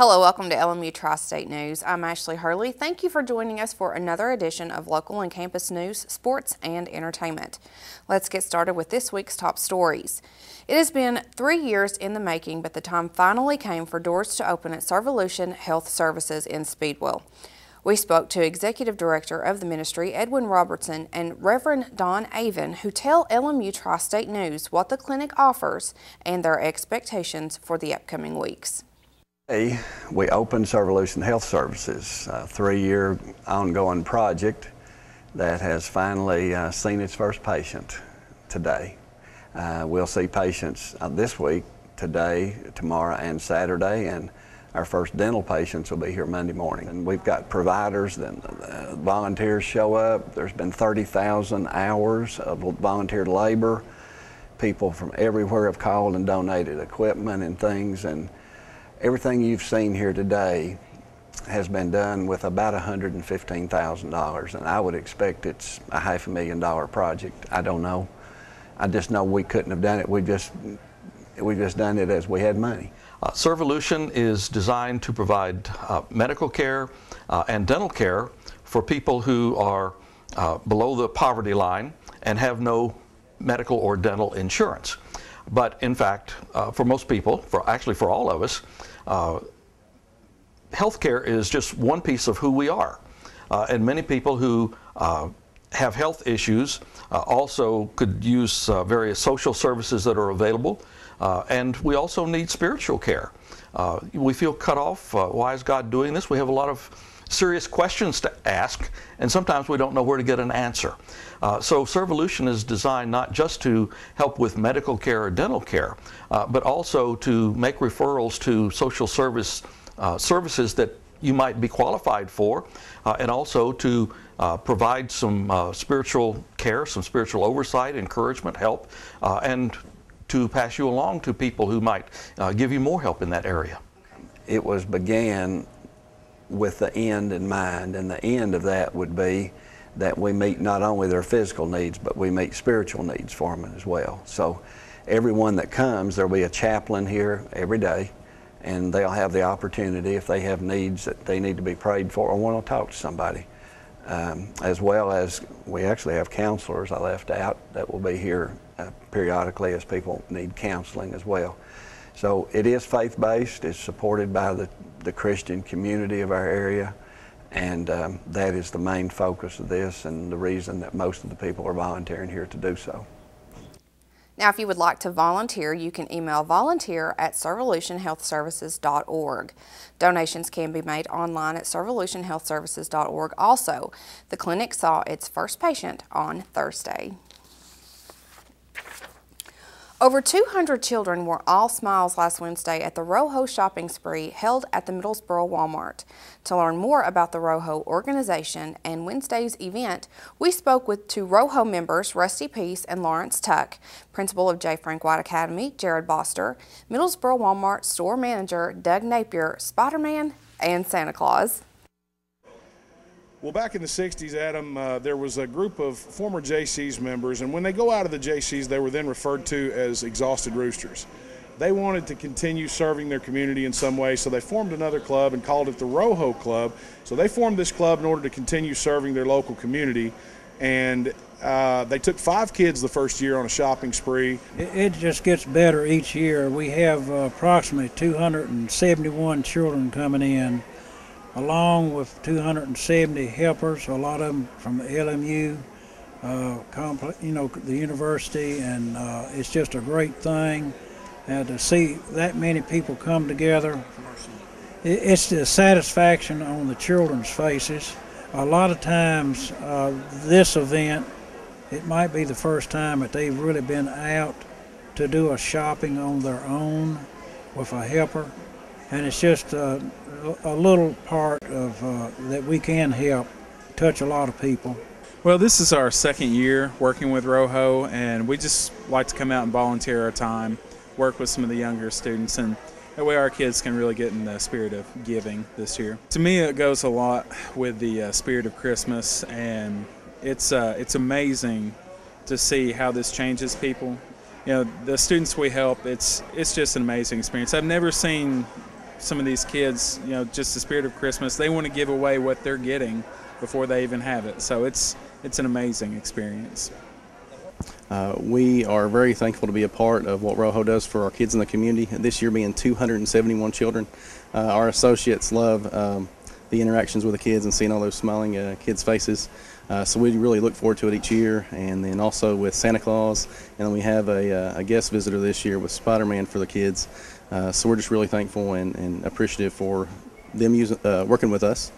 Hello, welcome to LMU Tri-State News. I'm Ashley Hurley. Thank you for joining us for another edition of local and campus news, sports, and entertainment. Let's get started with this week's top stories. It has been 3 years in the making, but the time finally came for doors to open at Servolution Health Services in Speedwell. We spoke to Executive Director of the ministry, Edwin Robertson, and Reverend Don Avon, who tell LMU Tri-State News what the clinic offers and their expectations for the upcoming weeks. Today, we opened Servolution Health Services, a 3-year ongoing project that has finally seen its first patient today. We'll see patients this week, today, tomorrow, and Saturday, and our first dental patients will be here Monday morning. And we've got providers, then volunteers show up. There's been 30,000 hours of volunteer labor. People from everywhere have called and donated equipment and things, and everything you've seen here today has been done with about $115,000, and I would expect it's a $500,000 project. I don't know. I just know we couldn't have done it. We just done it as we had money. Servolution is designed to provide medical care and dental care for people who are below the poverty line and have no medical or dental insurance. But in fact, for most people, actually for all of us, healthcare is just one piece of who we are. And many people who have health issues also could use various social services that are available. And we also need spiritual care. We feel cut off. Why is God doing this? We have a lot of serious questions to ask, and sometimes we don't know where to get an answer. So Servolution is designed not just to help with medical care or dental care, but also to make referrals to social services that you might be qualified for, and also to provide some spiritual care, some spiritual oversight, encouragement, help, and to pass you along to people who might give you more help in that area. It was began with the end in mind, and the end of that would be that we meet not only their physical needs, but we meet spiritual needs for them as well. So everyone that comes, there'll be a chaplain here every day, and they'll have the opportunity, if they have needs that they need to be prayed for or want to talk to somebody, as well as we actually have counselors I left out that will be here periodically as people need counseling as well. So it is faith-based. It's supported by the Christian community of our area, and that is the main focus of this and the reason that most of the people are volunteering here to do so. Now, if you would like to volunteer, you can email volunteer@servolutionhealthservices.org. Donations can be made online at servolutionhealthservices.org. Also, the clinic saw its first patient on Thursday. Over 200 children were all smiles last Wednesday at the RoHo shopping spree held at the Middlesboro Walmart. To learn more about the RoHo organization and Wednesday's event, we spoke with two RoHo members, Rusty Peace and Lawrence Tuck, principal of J. Frank White Academy, Jared Boster, Middlesboro Walmart store manager, Doug Napier, Spider-Man, and Santa Claus. Well, back in the 60s, Adam, there was a group of former JC's members, and when they go out of the JC's, they were then referred to as exhausted roosters. They wanted to continue serving their community in some way, so they formed another club and called it the RoHo Club. So they formed this club in order to continue serving their local community, and they took 5 kids the first year on a shopping spree. It just gets better each year. We have approximately 271 children coming in, along with 270 helpers, a lot of them from the LMU, the university, and it's just a great thing to see that many people come together. It's the satisfaction on the children's faces. A lot of times this event, it might be the first time that they've really been out to do a shopping on their own with a helper. And it's just a little part of that we can help touch a lot of people. Well, this is our second year working with RoHo, and we just like to come out and volunteer our time, work with some of the younger students, and that way our kids can really get in the spirit of giving this year. To me, it goes a lot with the spirit of Christmas, and it's amazing to see how this changes people. You know, the students we help, it's just an amazing experience. I've never seen some of these kids, just the spirit of Christmas, they want to give away what they're getting before they even have it. So it's an amazing experience. We are very thankful to be a part of what ROHO does for our kids in the community. This year being 271 children. Our associates love the interactions with the kids and seeing all those smiling kids' faces. So we really look forward to it each year. And then also with Santa Claus, and then we have a guest visitor this year with Spider-Man for the kids. So we're just really thankful and appreciative for them working with us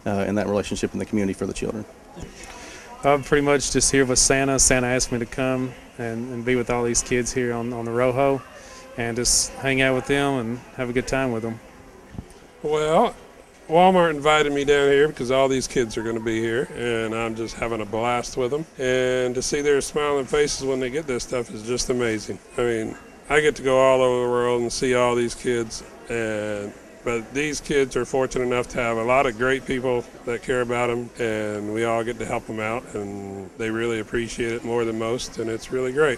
and that relationship in the community for the children. I'm pretty much just here with Santa. Santa asked me to come and be with all these kids here on the ROHO and just hang out with them and have a good time with them. Well, Walmart invited me down here because all these kids are going to be here, and I'm just having a blast with them. And to see their smiling faces when they get this stuff is just amazing. I mean, I get to go all over the world and see all these kids, but these kids are fortunate enough to have a lot of great people that care about them, and we all get to help them out, and they really appreciate it more than most, and it's really great.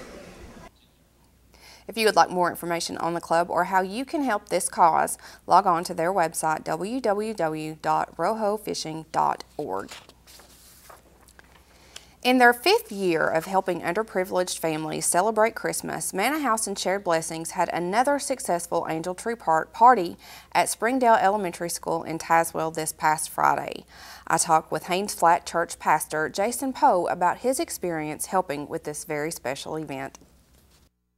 If you would like more information on the club or how you can help this cause, log on to their website, www.rohofishing.org. In their 5th year of helping underprivileged families celebrate Christmas, Manor House and Shared Blessings had another successful Angel Tree Party at Springdale Elementary School in Tazewell this past Friday. I talked with Haynes Flat Church pastor Jason Poe about his experience helping with this very special event.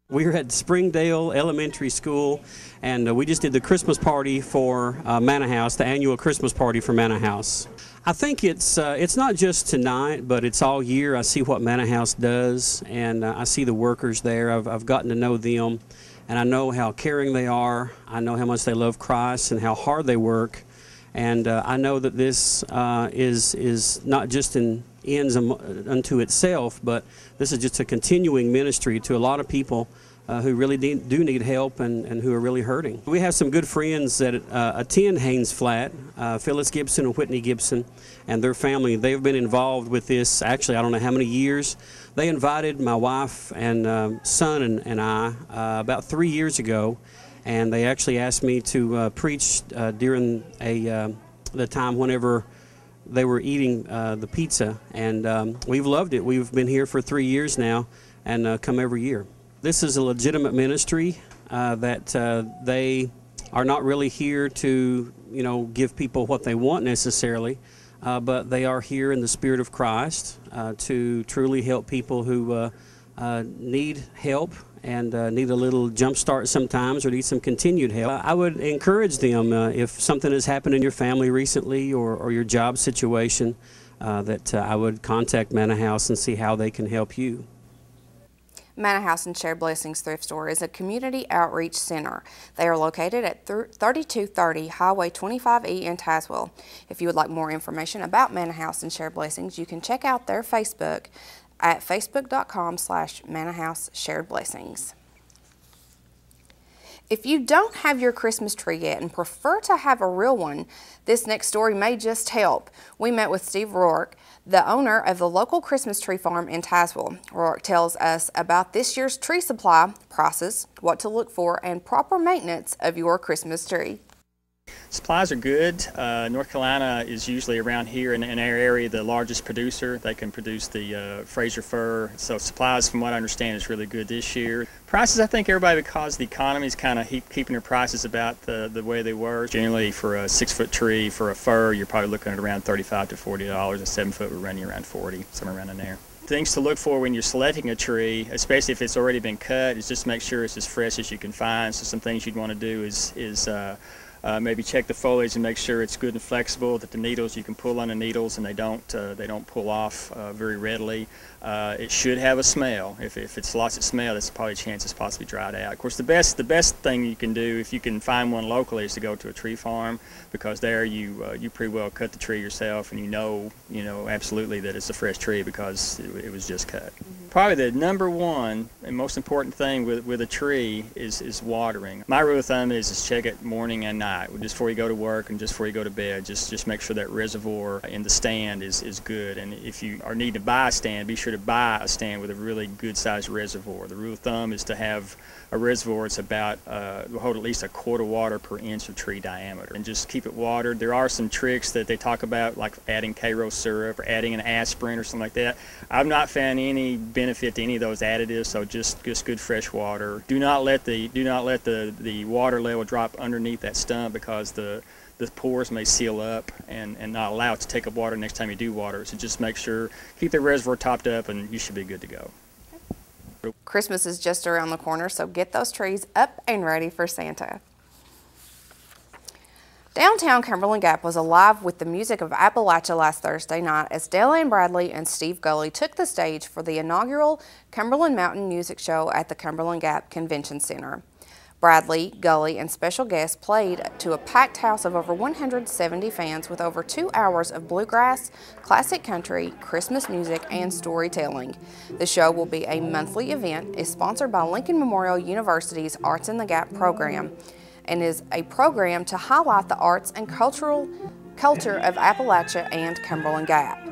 We're at Springdale Elementary School, and we just did the Christmas party for Manor House, the annual Christmas party for Manor House. I think it's not just tonight, but it's all year. I see what Manor House does, and I see the workers there. I've gotten to know them, and I know how caring they are. I know how much they love Christ and how hard they work. And I know that this is not just an ends unto itself, but this is just a continuing ministry to a lot of people who really do need help and who are really hurting. We have some good friends that attend Haynes Flat, Phyllis Gibson and Whitney Gibson and their family. They've been involved with this, actually, I don't know how many years. They invited my wife and son and I about 3 years ago, and they actually asked me to preach during the time whenever they were eating the pizza, and we've loved it. We've been here for 3 years now and come every year. This is a legitimate ministry that they are not really here to, give people what they want necessarily, but they are here in the Spirit of Christ to truly help people who need help and need a little jump start sometimes or need some continued help. I would encourage them if something has happened in your family recently or your job situation that I would contact Manor House and see how they can help you. Manor House and Shared Blessings Thrift Store is a community outreach center. They are located at 3230 Highway 25E in Tazewell. If you would like more information about Manor House and Shared Blessings, you can check out their Facebook at facebook.com/ManorHouseSharedBlessings. If you don't have your Christmas tree yet and prefer to have a real one, this next story may just help. We met with Steve Roark, the owner of the local Christmas tree farm in Tazewell. Roark tells us about this year's tree supply, prices, what to look for, and proper maintenance of your Christmas tree. Supplies are good. North Carolina is usually around here in our area the largest producer. They can produce the Fraser fir. So supplies, from what I understand, is really good this year. Prices, I think everybody, because the economy is kind of keeping their prices about the way they were. Generally, for a 6-foot tree, for a fir, you're probably looking at around $35 to $40. A 7-foot, we're running around $40, somewhere around in there. Things to look for when you're selecting a tree, especially if it's already been cut, is just make sure it's as fresh as you can find. So some things you'd want to do is maybe check the foliage and make sure it's good and flexible, that the needles, you can pull on the needles and they don't pull off very readily. It should have a smell. If it's lost its smell, that's probably a chance it's possibly dried out. Of course, the best thing you can do if you can find one locally is to go to a tree farm, because there you pretty well cut the tree yourself and you know absolutely that it's a fresh tree because it was just cut. Mm-hmm. Probably the number one and most important thing with a tree is watering. My rule of thumb is check it morning and night, just before you go to work and just before you go to bed. Just make sure that reservoir in the stand is good. And if you are needing to buy a stand, be sure to buy a stand with a really good sized reservoir. The rule of thumb is to have a reservoir that's about will hold at least a quart of water per inch of tree diameter, and just keep it watered. There are some tricks that they talk about, like adding K-Rose syrup or adding an aspirin or something like that. I've not found any benefit to any of those additives, so just good fresh water. Do not let the water level drop underneath that stump, because the pores may seal up and not allow it to take up water next time you do water. So just make sure, keep the reservoir topped up, and you should be good to go. Christmas is just around the corner, so get those trees up and ready for Santa. Downtown Cumberland Gap was alive with the music of Appalachia last Thursday night as Dale Bradley and Steve Gully took the stage for the inaugural Cumberland Mountain Music Show at the Cumberland Gap Convention Center. Bradley, Gully, and special guests played to a packed house of over 170 fans with over 2 hours of bluegrass, classic country, Christmas music, and storytelling. The show will be a monthly event, is sponsored by Lincoln Memorial University's Arts in the Gap program, and is a program to highlight the arts and culture of Appalachia and Cumberland Gap.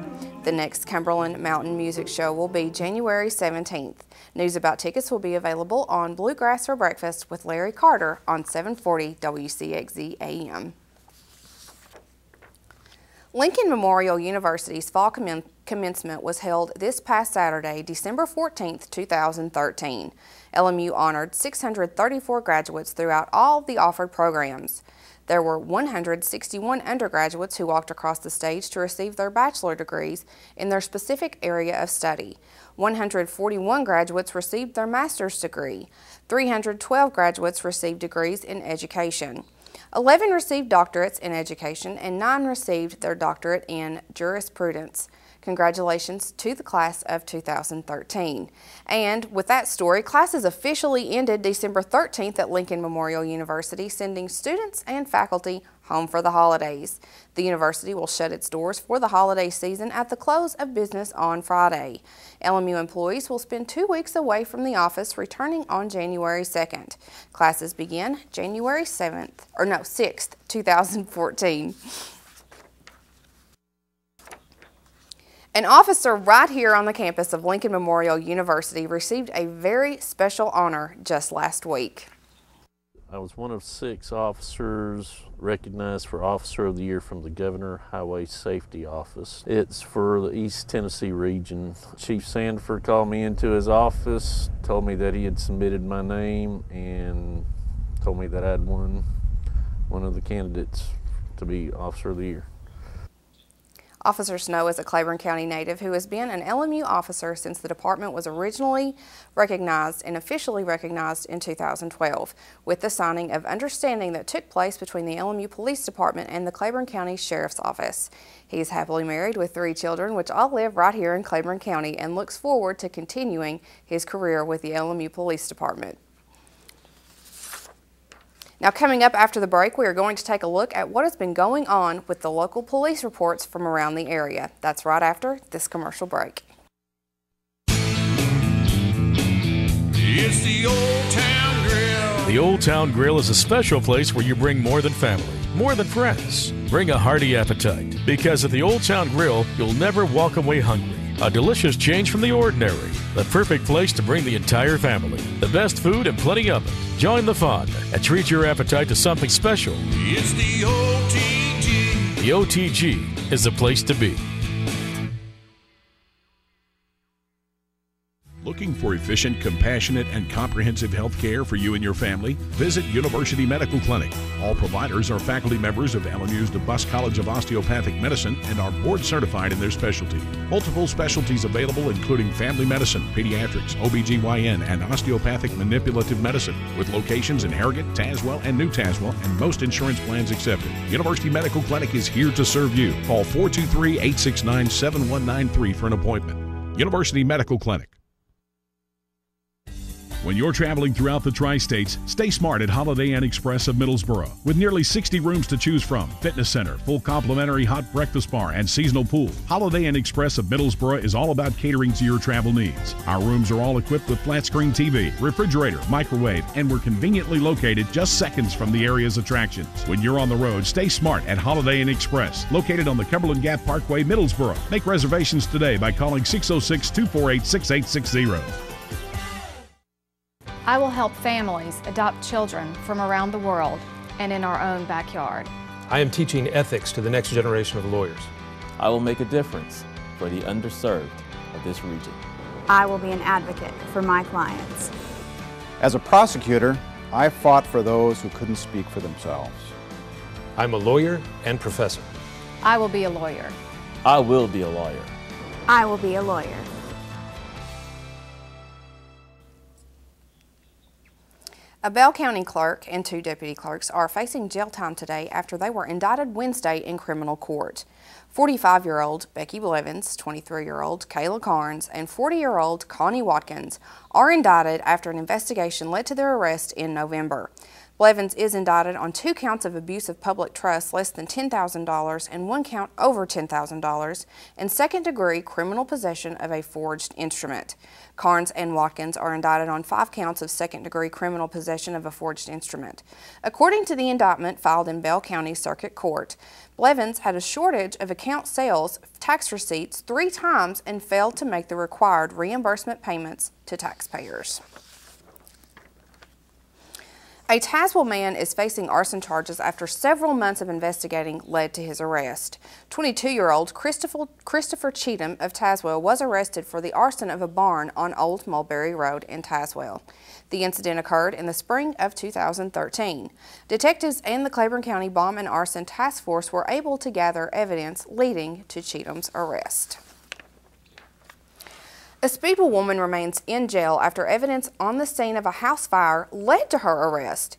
The next Cumberland Mountain Music Show will be January 17th. News about tickets will be available on Bluegrass for Breakfast with Larry Carter on 740 WCXZ AM. Lincoln Memorial University's fall commencement was held this past Saturday, December 14th, 2013. LMU honored 634 graduates throughout all the offered programs. There were 161 undergraduates who walked across the stage to receive their bachelor degrees in their specific area of study. 141 graduates received their master's degree. 312 graduates received degrees in education. 11 received doctorates in education, and 9 received their doctorate in jurisprudence. Congratulations to the class of 2013. And with that story, classes officially ended December 13th at Lincoln Memorial University, sending students and faculty home for the holidays. The university will shut its doors for the holiday season at the close of business on Friday. LMU employees will spend 2 weeks away from the office, returning on January 2nd. Classes begin January 6th, 2014. An officer right here on the campus of Lincoln Memorial University received a very special honor just last week. I was one of 6 officers recognized for Officer of the Year from the Governor Highway Safety Office. It's for the East Tennessee region. Chief Sandford called me into his office, told me that he had submitted my name, and told me that I'd won one of the candidates to be Officer of the Year. Officer Snow is a Claiborne County native who has been an LMU officer since the department was originally recognized and officially recognized in 2012, with the signing of understanding that took place between the LMU Police Department and the Claiborne County Sheriff's Office. He is happily married with 3 children, which all live right here in Claiborne County, and looks forward to continuing his career with the LMU Police Department. Now, coming up after the break, we are going to take a look at what has been going on with the local police reports from around the area. That's right after this commercial break. It's the Old Town Grill. The Old Town Grill is a special place where you bring more than family, more than friends. Bring a hearty appetite, because at the Old Town Grill, you'll never walk away hungry. A delicious change from the ordinary. The perfect place to bring the entire family. The best food and plenty of it. Join the fun and treat your appetite to something special. It's the OTG. The OTG is the place to be. Looking for efficient, compassionate, and comprehensive health care for you and your family? Visit University Medical Clinic. All providers are faculty members of LMU's DeBus College of Osteopathic Medicine and are board certified in their specialty. Multiple specialties available, including family medicine, pediatrics, OBGYN, and osteopathic manipulative medicine, with locations in Harrogate, Tazewell, and New Tazewell, and most insurance plans accepted. University Medical Clinic is here to serve you. Call 423-869-7193 for an appointment. University Medical Clinic. When you're traveling throughout the Tri-States, stay smart at Holiday Inn Express of Middlesboro. With nearly 60 rooms to choose from, fitness center, full complimentary hot breakfast bar, and seasonal pool, Holiday Inn Express of Middlesboro is all about catering to your travel needs. Our rooms are all equipped with flat screen TV, refrigerator, microwave, and we're conveniently located just seconds from the area's attractions. When you're on the road, stay smart at Holiday Inn Express, located on the Cumberland Gap Parkway, Middlesboro. Make reservations today by calling 606-248-6860. I will help families adopt children from around the world and in our own backyard. I am teaching ethics to the next generation of lawyers. I will make a difference for the underserved of this region. I will be an advocate for my clients. As a prosecutor, I fought for those who couldn't speak for themselves. I'm a lawyer and professor. I will be a lawyer. I will be a lawyer. I will be a lawyer. A Bell County clerk and 2 deputy clerks are facing jail time today after they were indicted Wednesday in criminal court. 45-year-old Becky Blevins, 23-year-old Kayla Carnes, and 40-year-old Connie Watkins are indicted after an investigation led to their arrest in November. Blevins is indicted on 2 counts of abuse of public trust less than $10,000 and 1 count over $10,000 and second-degree criminal possession of a forged instrument. Carnes and Watkins are indicted on 5 counts of second-degree criminal possession of a forged instrument. According to the indictment filed in Bell County Circuit Court, Blevins had a shortage of account sales tax receipts 3 times and failed to make the required reimbursement payments to taxpayers. A Tazewell man is facing arson charges after several months of investigating led to his arrest. 22-year-old Christopher Chittum of Tazewell was arrested for the arson of a barn on Old Mulberry Road in Tazewell. The incident occurred in the spring of 2013. Detectives and the Claiborne County Bomb and Arson Task Force were able to gather evidence leading to Chittum's arrest. A Speedwell woman remains in jail after evidence on the scene of a house fire led to her arrest.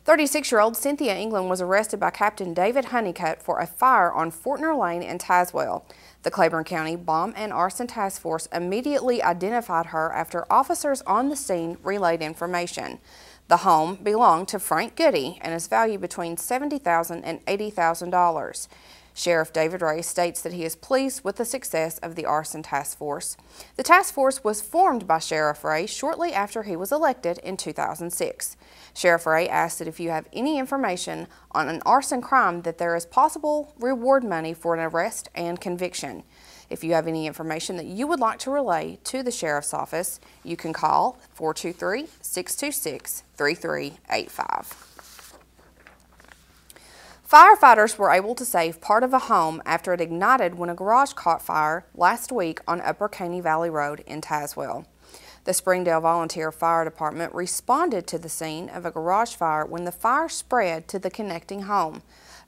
36-year-old Cynthia England was arrested by Captain David Honeycutt for a fire on Fortner Lane in Tazewell. The Claiborne County Bomb and Arson Task Force immediately identified her after officers on the scene relayed information. The home belonged to Frank Goody and is valued between $70,000 and $80,000. Sheriff David Ray states that he is pleased with the success of the Arson Task Force. The task force was formed by Sheriff Ray shortly after he was elected in 2006. Sheriff Ray asked that if you have any information on an arson crime that there is possible reward money for an arrest and conviction. If you have any information that you would like to relay to the Sheriff's Office, you can call 423-626-3385. Firefighters were able to save part of a home after it ignited when a garage caught fire last week on Upper Caney Valley Road in Tazewell. The Springdale Volunteer Fire Department responded to the scene of a garage fire when the fire spread to the connecting home.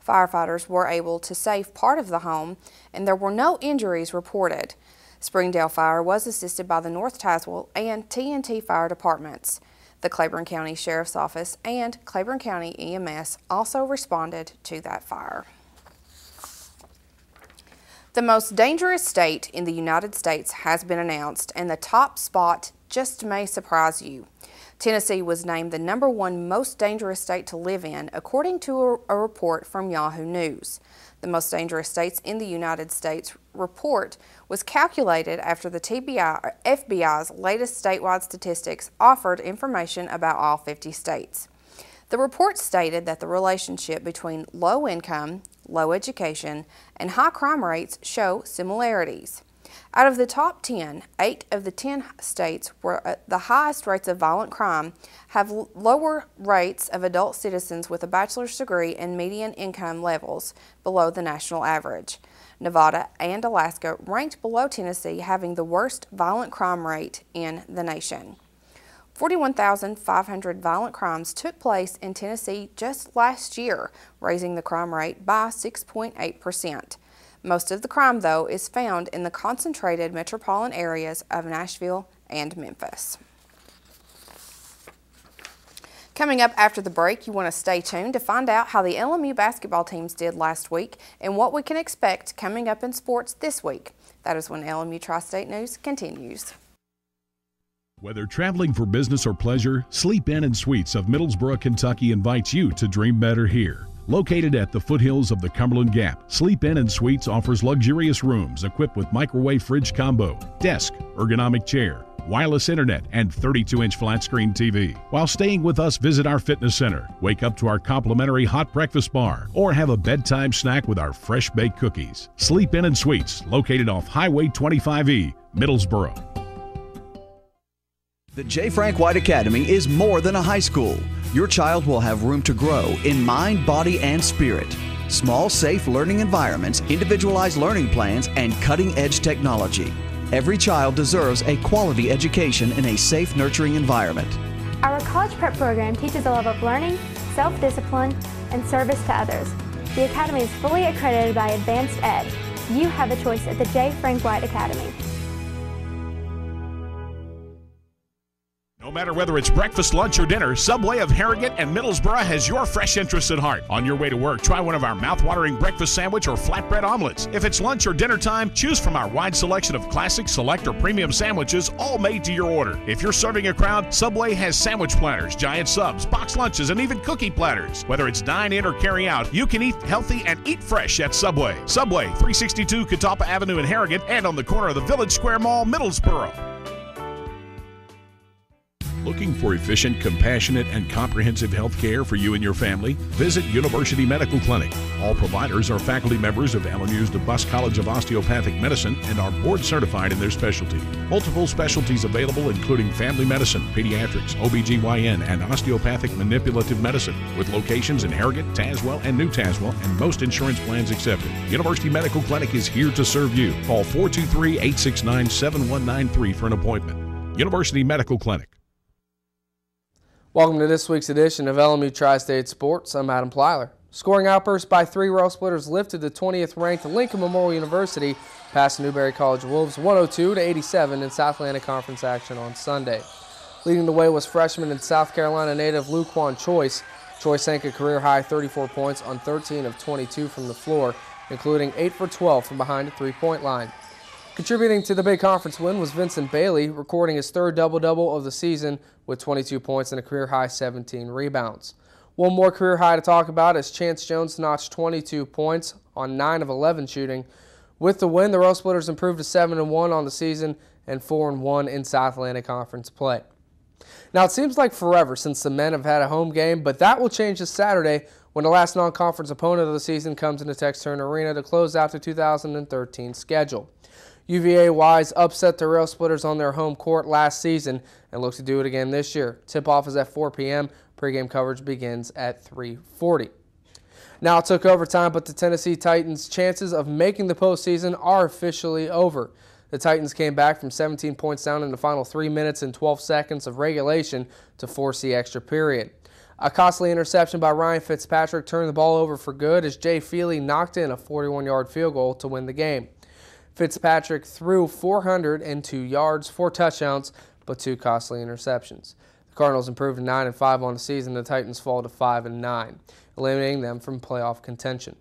Firefighters were able to save part of the home and there were no injuries reported. Springdale Fire was assisted by the North Tazewell and TNT Fire Departments. The Claiborne County Sheriff's Office and Claiborne County EMS also responded to that fire. The most dangerous state in the United States has been announced, and the top spot just may surprise you. Tennessee was named the #1 most dangerous state to live in, according to a report from Yahoo News. The most dangerous states in the United States report was calculated after the FBI's latest statewide statistics offered information about all 50 states. The report stated that the relationship between low income, low education, and high crime rates show similarities. Out of the top 10, 8 of the 10 states where the highest rates of violent crime have lower rates of adult citizens with a bachelor's degree and median income levels below the national average. Nevada and Alaska ranked below Tennessee, having the worst violent crime rate in the nation. 41,500 violent crimes took place in Tennessee just last year, raising the crime rate by 6.8%. Most of the crime, though, is found in the concentrated metropolitan areas of Nashville and Memphis. Coming up after the break, you want to stay tuned to find out how the LMU basketball teams did last week and what we can expect coming up in sports this week. That is when LMU Tri-State News continues. Whether traveling for business or pleasure, Sleep Inn and Suites of Middlesboro, Kentucky invites you to dream better here. Located at the foothills of the Cumberland Gap, Sleep Inn and Suites offers luxurious rooms equipped with microwave fridge combo, desk, ergonomic chair, wireless internet, and 32-inch flat-screen TV. While staying with us, visit our fitness center, wake up to our complimentary hot breakfast bar, or have a bedtime snack with our fresh-baked cookies. Sleep Inn and Suites, located off Highway 25E, Middlesboro. The J. Frank White Academy is more than a high school. Your child will have room to grow in mind, body, and spirit. Small, safe learning environments, individualized learning plans, and cutting-edge technology. Every child deserves a quality education in a safe, nurturing environment. Our college prep program teaches a love of learning, self-discipline, and service to others. The Academy is fully accredited by Advanced Ed. You have a choice at the J. Frank White Academy. No matter whether it's breakfast, lunch, or dinner, Subway of Harrogate and Middlesboro has your fresh interests at heart. On your way to work, try one of our mouth-watering breakfast sandwich or flatbread omelets. If it's lunch or dinner time, choose from our wide selection of classic, select, or premium sandwiches, all made to your order. If you're serving a crowd, Subway has sandwich platters, giant subs, box lunches, and even cookie platters. Whether it's dine in or carry out, you can eat healthy and eat fresh at Subway. Subway, 362 Catawba Avenue in Harrogate and on the corner of the Village Square Mall, Middlesboro. Looking for efficient, compassionate, and comprehensive health care for you and your family? Visit University Medical Clinic. All providers are faculty members of LMU's DeBus College of Osteopathic Medicine and are board certified in their specialty. Multiple specialties available including family medicine, pediatrics, OBGYN, and osteopathic manipulative medicine, with locations in Harrogate, Tazewell, and New Tazewell, and most insurance plans accepted. University Medical Clinic is here to serve you. Call 423-869-7193 for an appointment. University Medical Clinic. Welcome to this week's edition of LMU Tri-State Sports. I'm Adam Plyler. Scoring outburst by 3 Rail Splitters lifted the 20th ranked Lincoln Memorial University past Newberry College Wolves 102-87 in South Atlantic Conference action on Sunday. Leading the way was freshman and South Carolina native Luquan Choice. Choice sank a career-high 34 points on 13 of 22 from the floor, including 8 for 12 from behind the three-point line. Contributing to the big conference win was Vincent Bailey, recording his third double-double of the season with 22 points and a career-high 17 rebounds. One more career high to talk about as Chance Jones notched 22 points on 9 of 11 shooting. With the win, the Rail Splitters improved to 7-1 on the season and 4-1 in South Atlantic Conference play. Now, it seems like forever since the men have had a home game, but that will change this Saturday when the last non-conference opponent of the season comes into Texturn Arena to close out the 2013 schedule. UVA-Wise upset the Rail Splitters on their home court last season and look to do it again this year. Tip-off is at 4 p.m. Pregame coverage begins at 3:40. Now it took overtime, but the Tennessee Titans' chances of making the postseason are officially over. The Titans came back from 17 points down in the final 3 minutes and 12 seconds of regulation to force the extra period. A costly interception by Ryan Fitzpatrick turned the ball over for good as Jay Feely knocked in a 41-yard field goal to win the game. Fitzpatrick threw 402 yards, 4 touchdowns, but 2 costly interceptions. The Cardinals improved to 9-5 on the season. The Titans fall to 5-9, eliminating them from playoff contention.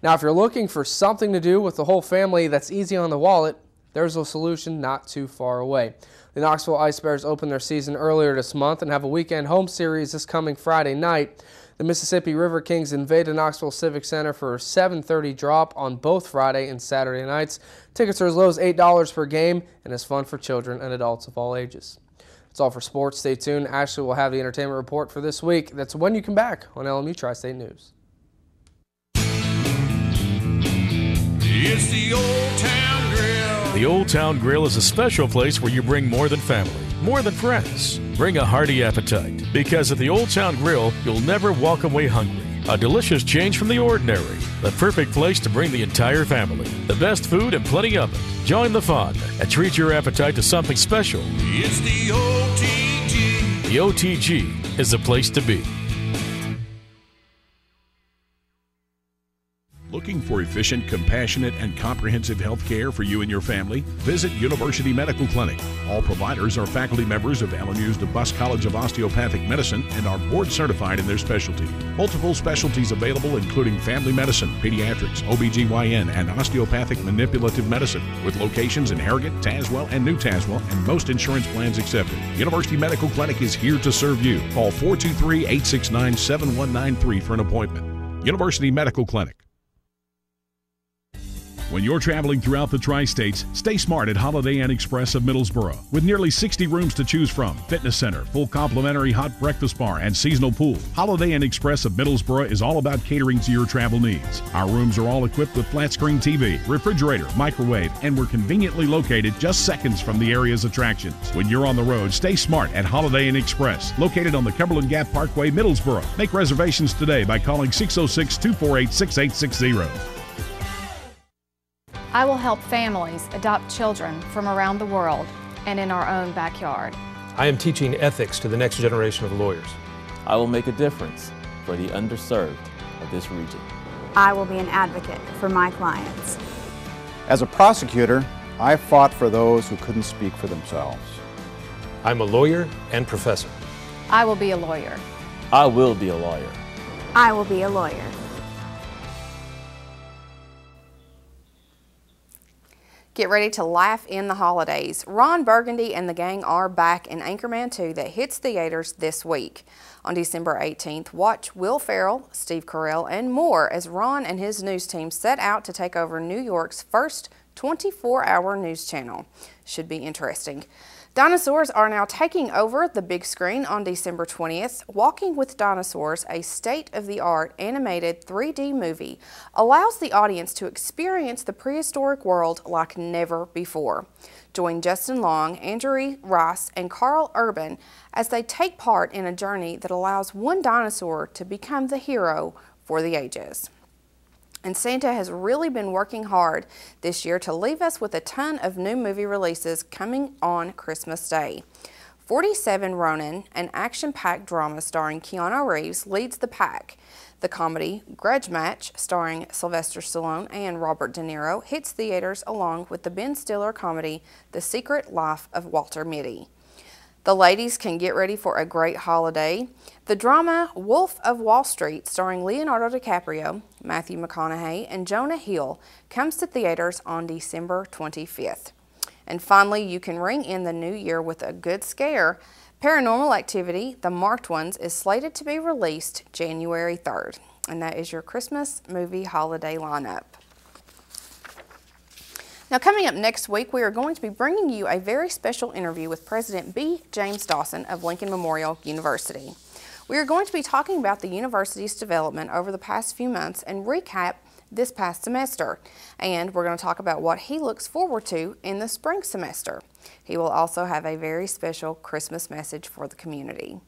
Now, if you're looking for something to do with the whole family that's easy on the wallet, there's a solution not too far away. The Knoxville Ice Bears opened their season earlier this month and have a weekend home series this coming Friday night. The Mississippi River Kings invade the Knoxville Civic Center for a 7:30 drop on both Friday and Saturday nights. Tickets are as low as $8 per game and is fun for children and adults of all ages. That's all for sports. Stay tuned. Ashley will have the entertainment report for this week. That's when you come back on LMU Tri-State News. It's the Old Town Grill. The Old Town Grill is a special place where you bring more than family, more than friends. Bring a hearty appetite, because at the Old Town Grill, you'll never walk away hungry. A delicious change from the ordinary. The perfect place to bring the entire family. The best food and plenty of it. Join the fun and treat your appetite to something special. It's the OTG. The OTG is the place to be. Looking for efficient, compassionate, and comprehensive health care for you and your family? Visit University Medical Clinic. All providers are faculty members of LMU's DeBus College of Osteopathic Medicine and are board certified in their specialty. Multiple specialties available including family medicine, pediatrics, OBGYN, and osteopathic manipulative medicine, with locations in Harrogate, Tazewell, and New Tazewell, and most insurance plans accepted. University Medical Clinic is here to serve you. Call 423-869-7193 for an appointment. University Medical Clinic. When you're traveling throughout the Tri-States, stay smart at Holiday Inn Express of Middlesboro. With nearly 60 rooms to choose from, fitness center, full complimentary hot breakfast bar, and seasonal pool, Holiday Inn Express of Middlesboro is all about catering to your travel needs. Our rooms are all equipped with flat-screen TV, refrigerator, microwave, and we're conveniently located just seconds from the area's attractions. When you're on the road, stay smart at Holiday Inn Express, located on the Cumberland Gap Parkway, Middlesboro. Make reservations today by calling 606-248-6860. I will help families adopt children from around the world and in our own backyard. I am teaching ethics to the next generation of lawyers. I will make a difference for the underserved of this region. I will be an advocate for my clients. As a prosecutor, I fought for those who couldn't speak for themselves. I'm a lawyer and professor. I will be a lawyer. I will be a lawyer. I will be a lawyer. Get ready to laugh in the holidays. Ron Burgundy and the gang are back in Anchorman 2 that hits theaters this week. On December 18th, watch Will Ferrell, Steve Carell, and more as Ron and his news team set out to take over New York's first 24-hour news channel. Should be interesting. Dinosaurs are now taking over the big screen on December 20th. Walking with Dinosaurs, a state-of-the-art animated 3D movie, allows the audience to experience the prehistoric world like never before. Join Justin Long, Andrew Rice, and Carl Urban as they take part in a journey that allows one dinosaur to become the hero for the ages. And Santa has really been working hard this year to leave us with a ton of new movie releases coming on Christmas Day. 47 RONIN, an action-packed drama starring Keanu Reeves, leads the pack. The comedy Grudge Match, starring Sylvester Stallone and Robert De Niro, hits theaters along with the Ben Stiller comedy The Secret Life of Walter Mitty. The ladies can get ready for a great holiday. The drama Wolf of Wall Street, starring Leonardo DiCaprio, Matthew McConaughey, and Jonah Hill, comes to theaters on December 25th. And finally, you can ring in the new year with a good scare. Paranormal Activity, The Marked Ones, is slated to be released January 3rd. And that is your Christmas movie holiday lineup. Now, coming up next week, we are going to be bringing you a very special interview with President B. James Dawson of Lincoln Memorial University. We are going to be talking about the university's development over the past few months and recap this past semester. And we're going to talk about what he looks forward to in the spring semester. He will also have a very special Christmas message for the community.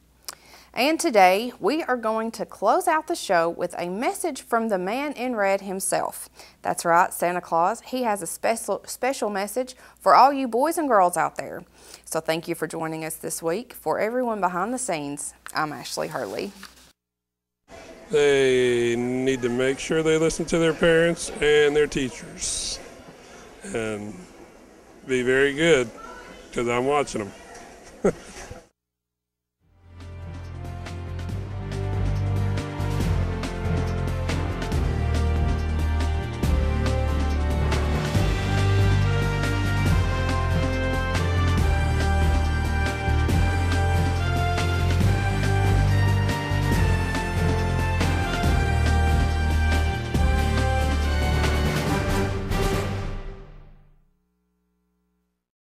And today, we are going to close out the show with a message from the man in red himself. That's right, Santa Claus. He has a special message for all you boys and girls out there. So thank you for joining us this week. For everyone behind the scenes, I'm Ashley Hurley. They need to make sure they listen to their parents and their teachers. And be very good, because I'm watching them.